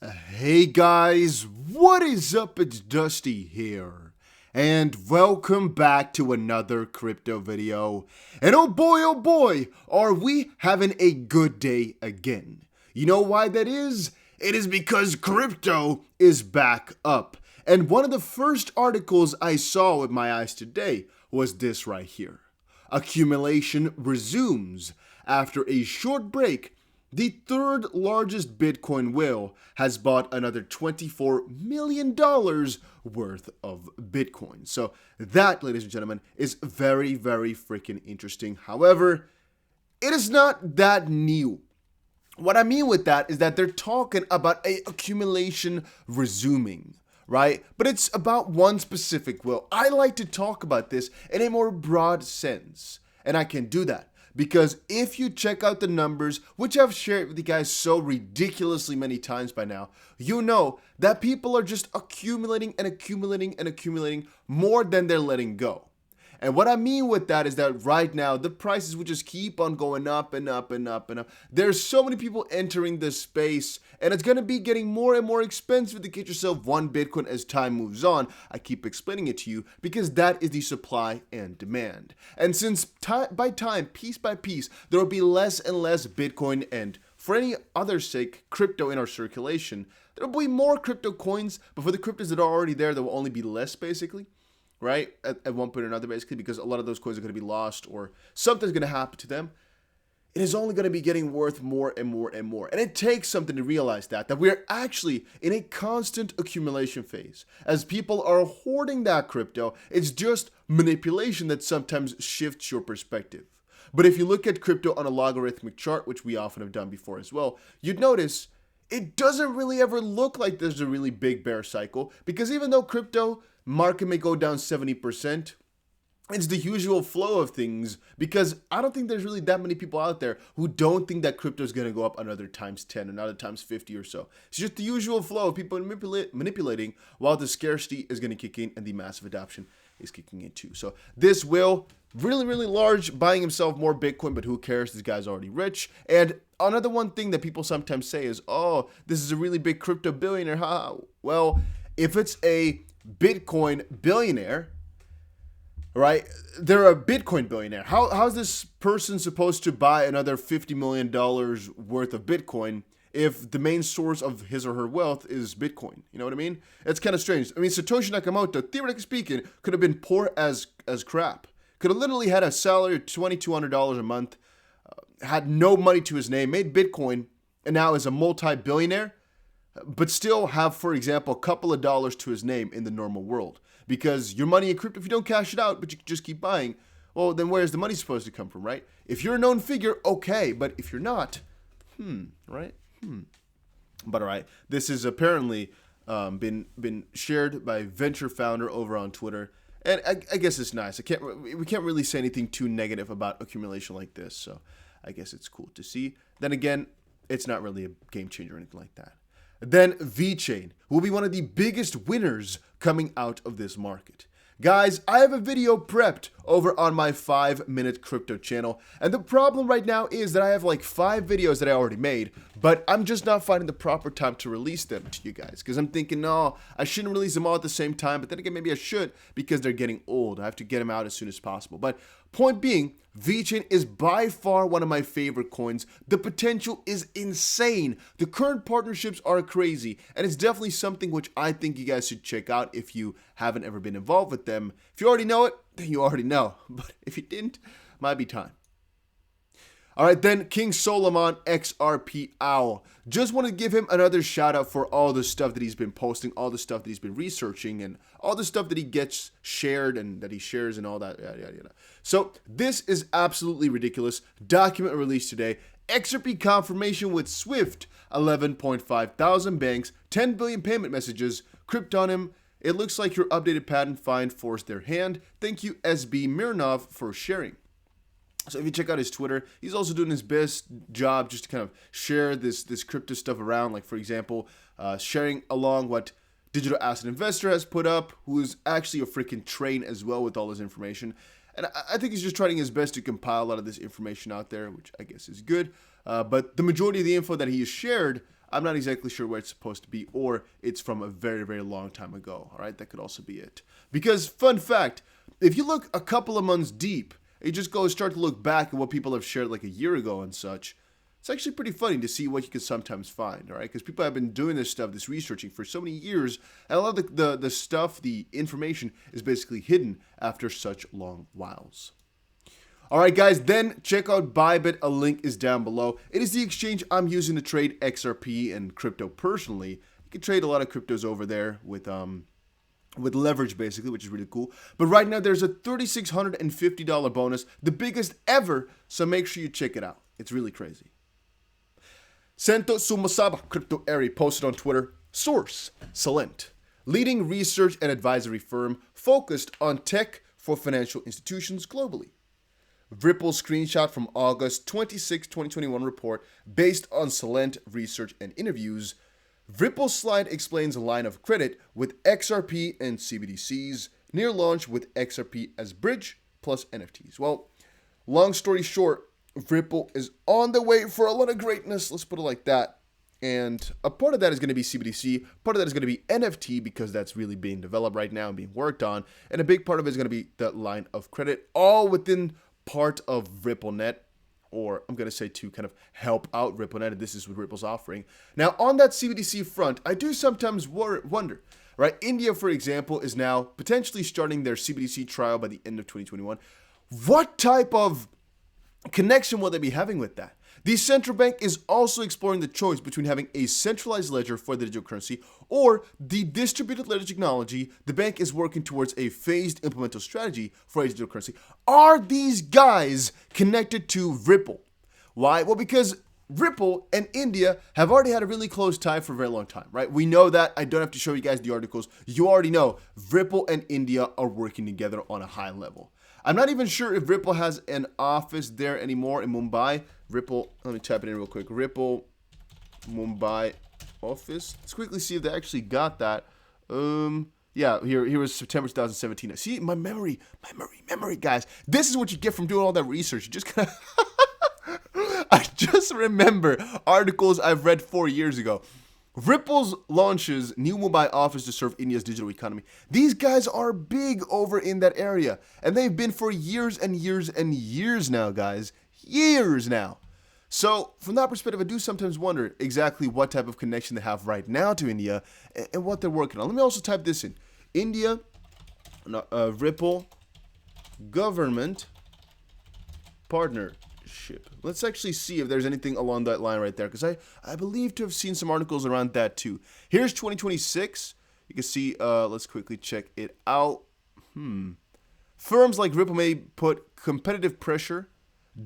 Hey guys, what is up? It's Dusty here, and welcome back to another crypto video. And oh boy, are we having a good day again. You know why that is? It is because crypto is back up. And one of the first articles I saw with my eyes today was this right here. Accumulation resumes. After a short break, the third largest Bitcoin whale has bought another $24 million worth of Bitcoin. So that, ladies and gentlemen, is very freaking interesting. However, it is not that new. What I mean with that is that they're talking about a accumulation resuming, right? But it's about one specific whale. I like to talk about this in a more broad sense, and I can do that. Because if you check out the numbers, which I've shared with you guys so ridiculously many times by now, you know that people are just accumulating more than they're letting go. And what I mean with that is that right now, the prices will just keep on going up and up. There's so many people entering this space, and it's going to be getting more and more expensive to get yourself one Bitcoin as time moves on. I keep explaining it to you because that is the supply and demand. And since piece by piece, there will be less and less Bitcoin and for any other sake, crypto in our circulation, there will be more crypto coins, but for the cryptos that are already there will only be less basically. Right? At one point or another, basically, because a lot of those coins are going to be lost or something's going to happen to them. It is only going to be getting worth more and more. And it takes something to realize that we're actually in a constant accumulation phase. As people are hoarding that crypto, it's just manipulation that sometimes shifts your perspective. But if you look at crypto on a logarithmic chart, which we often have done before as well, you'd notice it doesn't really ever look like there's a really big bear cycle, because even though crypto market may go down 70%, it's the usual flow of things, because I don't think there's really that many people out there who don't think that crypto is going to go up another times 10, another times 50 or so. It's just the usual flow of people manipulating while the scarcity is going to kick in and the massive adoption is kicking in too. So this will really large, buying himself more Bitcoin, but who cares? This guy's already rich. And another one thing that people sometimes say is, oh, this is a really big crypto billionaire. Well, if it's a Bitcoin billionaire, right? They're a Bitcoin billionaire. How's this person supposed to buy another $50 million worth of Bitcoin if the main source of his or her wealth is Bitcoin? You know what I mean? It's kind of strange. I mean, Satoshi Nakamoto, theoretically speaking, could have been poor as crap. Could have literally had a salary of $2,200 a month, had no money to his name, made Bitcoin, and now is a multi-billionaire, but still have, for example, a couple of dollars to his name in the normal world. Because your money in crypto, if you don't cash it out, but you just keep buying, well, then where's the money supposed to come from, right? If you're a known figure, okay, but if you're not, right? But all right, this is apparently been shared by venture founder over on Twitter, and I guess it's nice. We can't really say anything too negative about accumulation like this, so I guess it's cool to see. Then again, it's not really a game changer or anything like that. Then VeChain will be one of the biggest winners coming out of this market. Guys, I have a video prepped over on my 5-minute crypto channel, and the problem right now is that I have like 5 videos that I already made, but I'm just not finding the proper time to release them to you guys, because I'm thinking, no, I shouldn't release them all at the same time, but then again, maybe I should, because they're getting old. I have to get them out as soon as possible. But point being, VeChain is by far one of my favorite coins. The potential is insane. The current partnerships are crazy, and it's definitely something which I think you guys should check out if you haven't ever been involved with them. If you already know it, then you already know. But if you didn't, might be time. All right, then King Solomon XRP Owl. Just want to give him another shout out for all the stuff that he's been posting, all the stuff that he's been researching, and all the stuff that he gets shared and that he shares and all that. Yada. So this is absolutely ridiculous. Document released today. XRP confirmation with Swift. 11.5 thousand banks, 10 billion payment messages, Kryptonym. It looks like your updated patent find forced their hand. Thank you, SB Mirnov, for sharing. So if you check out his Twitter, he's also doing his best job just to kind of share this crypto stuff around. Like, for example, sharing along what Digital Asset Investor has put up, who is actually a freaking train as well with all his information. And I think he's just trying his best to compile a lot of this information out there, which I guess is good. But the majority of the info that he has shared, I'm not exactly sure where it's supposed to be, or it's from a very, very long time ago. All right, that could also be it. Because, fun fact, if you look a couple of months deep, you just start to look back at what people have shared like a year ago and such. It's actually pretty funny to see what you can sometimes find, all right? Because people have been doing this stuff, this researching for so many years, and a lot of the stuff, the information is basically hidden after such long whiles. All right, guys, then check out Bybit. A link is down below. It is the exchange I'm using to trade XRP and crypto personally. You can trade a lot of cryptos over there with leverage, basically, which is really cool. But right now, there's a $3,650 bonus, the biggest ever, so make sure you check it out. It's really crazy. Sento Sumasaba Crypto Airy posted on Twitter, source, Celent, leading research and advisory firm focused on tech for financial institutions globally. Ripple screenshot from August 26, 2021 report based on Celent research and interviews. Ripple slide explains a line of credit with XRP and CBDCs, near launch with XRP as bridge plus NFTs. Well, long story short, Ripple is on the way for a lot of greatness, let's put it like that. And a part of that is going to be CBDC, part of that is going to be NFT because that's really being developed right now and being worked on. And a big part of it is going to be that line of credit, all within part of RippleNet, or I'm going to say to kind of help out RippleNet, and this is what Ripple's offering. Now, on that CBDC front, I do sometimes wonder, right? India, for example, is now potentially starting their CBDC trial by the end of 2021. What type of connection will they be having with that? The central bank is also exploring the choice between having a centralized ledger for the digital currency or the distributed ledger technology. The bank is working towards a phased implemental strategy for a digital currency. Are these guys connected to Ripple? Why? Well, because Ripple and India have already had a really close tie for a very long time, right? We know that. I don't have to show you guys the articles. You already know Ripple and India are working together on a high level. I'm not even sure if Ripple has an office there anymore in Mumbai. Ripple, let me type it in real quick. Ripple Mumbai office. Let's quickly see if they actually got that. Yeah, here was September 2017. See, my memory, guys. This is what you get from doing all that research. You just kind of, I just remember articles I've read 4 years ago. Ripple's launches new Mumbai office to serve India's digital economy. These guys are big over in that area, and they've been for years and years and years now, guys. Years now. So, from that perspective, I do sometimes wonder exactly what type of connection they have right now to India and what they're working on. Let me also type this in. India, Ripple, government, partnership. Let's actually see if there's anything along that line right there, because I believe to have seen some articles around that too. Here's 2026. You can see, let's quickly check it out. Firms like Ripple may put competitive pressure.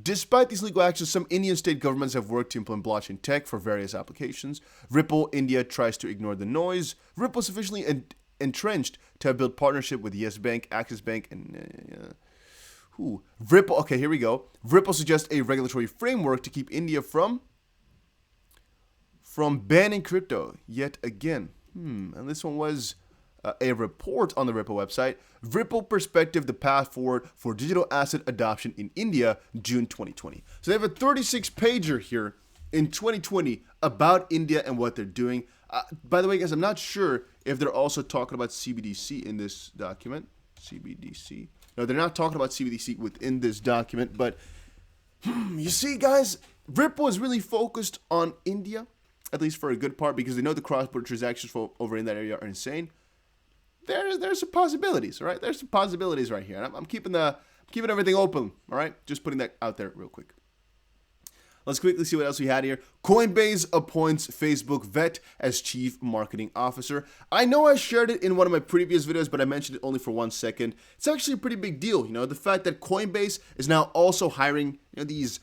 Despite these legal actions, some Indian state governments have worked to implement blockchain tech for various applications. Ripple India tries to ignore the noise. Ripple is sufficiently entrenched to have built partnership with Yes Bank, Axis Bank, and Ripple. Okay, here we go. Ripple suggests a regulatory framework to keep India from banning crypto yet again. And this one was a report on the Ripple website. Ripple Perspective, the path forward for digital asset adoption in India, June 2020. So they have a 36-pager here in 2020 about India and what they're doing. By the way, guys, I'm not sure if they're also talking about CBDC in this document. CBDC. No, they're not talking about CBDC within this document, but you see, guys, Ripple is really focused on India, at least for a good part, because they know the cross-border transactions over in that area are insane. There's some possibilities, all right? There's some possibilities right here. I'm keeping everything open, all right? Just putting that out there real quick. Let's quickly see what else we had here. Coinbase appoints Facebook vet as chief marketing officer. I know I shared it in one of my previous videos, but I mentioned it only for 1 second. It's actually a pretty big deal, you know, the fact that Coinbase is now also hiring, you know, these,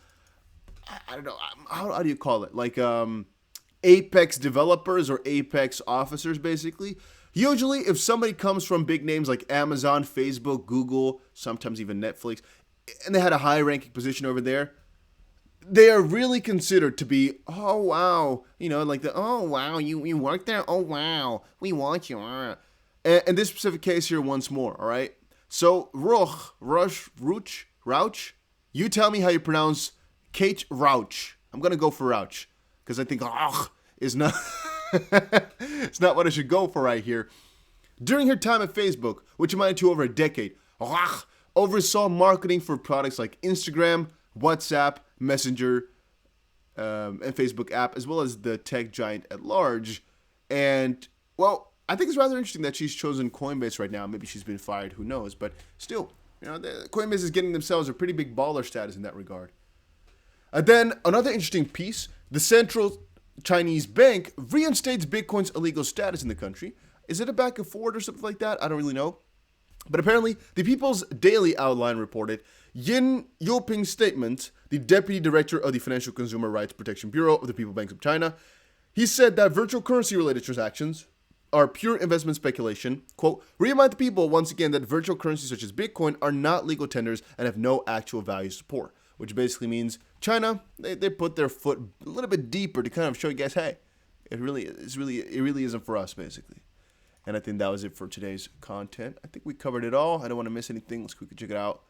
I don't know, how do you call it? Like Apex developers or Apex officers, basically. Usually, if somebody comes from big names like Amazon, Facebook, Google, sometimes even Netflix, and they had a high-ranking position over there, they are really considered to be, oh, wow, you know, like oh, wow, you work there? Oh, wow, we want you. And this specific case here once more, all right? So, Rauch, you tell me how you pronounce Kate Rauch. I'm going to go for Rauch, because I think, is not it's not what I should go for right here. During her time at Facebook, which amounted to over a decade, oversaw marketing for products like Instagram, WhatsApp, Messenger, and Facebook app, as well as the tech giant at large. And, well, I think it's rather interesting that she's chosen Coinbase right now. Maybe she's been fired, who knows? But still, Coinbase is getting themselves a pretty big baller status in that regard. And then another interesting piece, the central Chinese bank reinstates Bitcoin's illegal status in the country. Is it a back and forward or something like that? I don't really know. But apparently, the People's Daily Outline reported Yin Yoping's statement, the deputy director of the Financial Consumer Rights Protection Bureau of the People's Bank of China, he said that virtual currency-related transactions are pure investment speculation. Quote, remind the people once again that virtual currencies such as Bitcoin are not legal tenders and have no actual value support. Which basically means China, they put their foot a little bit deeper to kind of show you guys, hey, it really isn't for us, basically. And I think that was it for today's content. I think we covered it all. I don't want to miss anything. Let's quickly check it out.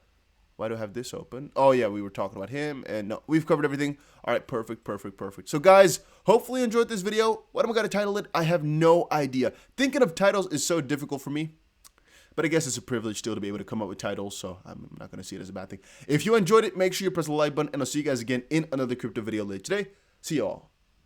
Why do I have this open? Oh, yeah, we were talking about him. And no, we've covered everything. All right, perfect. So, guys, hopefully you enjoyed this video. What am I going to title it? I have no idea. Thinking of titles is so difficult for me. But I guess it's a privilege still to be able to come up with titles, so I'm not going to see it as a bad thing. If you enjoyed it, make sure you press the like button, and I'll see you guys again in another crypto video later today. See you all.